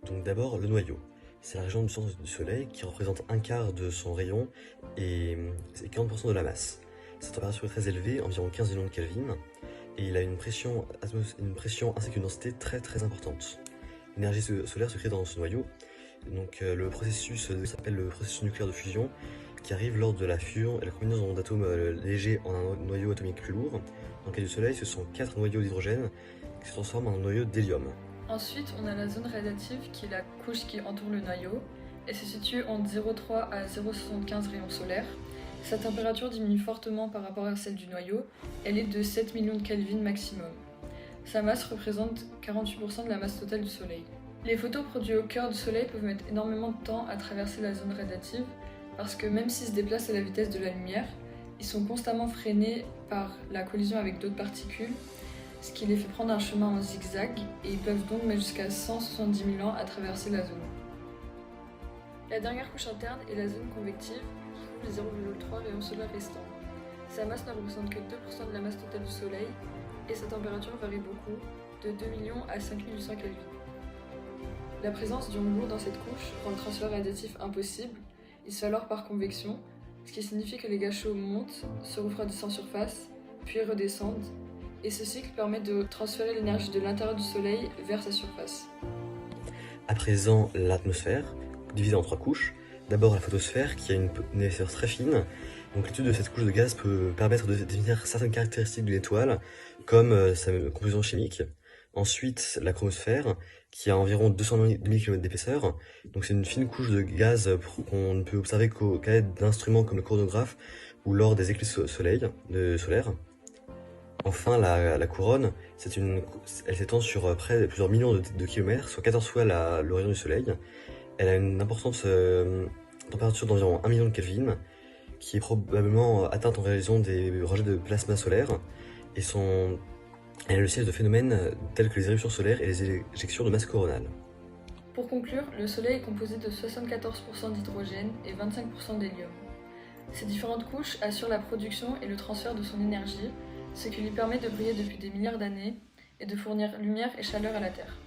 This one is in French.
Donc d'abord le noyau. C'est la région du centre du Soleil qui représente un quart de son rayon et c'est 40% de la masse. Sa température est très élevée, environ 15 millions de Kelvin, et il a une pression ainsi qu'une densité très importante. L'énergie solaire se crée dans ce noyau. Donc le processus s'appelle le processus nucléaire de fusion, qui arrive lors de la fusion et la combinaison d'atomes légers en un noyau atomique plus lourd. Dans le cas du Soleil, ce sont 4 noyaux d'hydrogène qui se transforment en un noyau d'hélium. Ensuite, on a la zone radiative qui est la couche qui entoure le noyau. Elle se situe entre 0,3 à 0,75 rayons solaires. Sa température diminue fortement par rapport à celle du noyau. Elle est de 7 millions de Kelvin maximum. Sa masse représente 48% de la masse totale du Soleil. Les photons produits au cœur du Soleil peuvent mettre énormément de temps à traverser la zone radiative parce que même s'ils se déplacent à la vitesse de la lumière, ils sont constamment freinés par la collision avec d'autres particules, ce qui les fait prendre un chemin en zigzag et ils peuvent donc mettre jusqu'à 170 000 ans à traverser la zone. La dernière couche interne est la zone convective qui couvre les 0,3 rayons solaires restants. Sa masse ne représente que 2% de la masse totale du Soleil et sa température varie beaucoup, de 2 millions à 5800 Kelvin. La présence d'ions lourds dans cette couche rend le transfert radiatif impossible. Il se fait alors par convection, ce qui signifie que les gaz chauds montent, se refroidissent en surface, puis redescendent, et ce cycle permet de transférer l'énergie de l'intérieur du Soleil vers sa surface. À présent, l'atmosphère, divisée en 3 couches. D'abord la photosphère, qui a une épaisseur très fine. Donc l'étude de cette couche de gaz peut permettre de définir certaines caractéristiques d'une étoile, comme sa composition chimique. Ensuite, la chromosphère, qui a environ 200 000 km d'épaisseur. Donc c'est une fine couche de gaz qu'on ne peut observer qu'à l'aide d'instruments comme le coronagraphe ou lors des éclipses solaires. Enfin, la couronne, elle s'étend sur près de plusieurs millions de kilomètres, soit 14 fois le rayon du Soleil. Elle a une importante température d'environ 1 million de Kelvin, qui est probablement atteinte en raison des rejets de plasma solaire, et elle est le siège de phénomènes tels que les éruptions solaires et les éjections de masse coronale. Pour conclure, le Soleil est composé de 74% d'hydrogène et 25% d'hélium. Ces différentes couches assurent la production et le transfert de son énergie, ce qui lui permet de briller depuis des milliards d'années et de fournir lumière et chaleur à la Terre.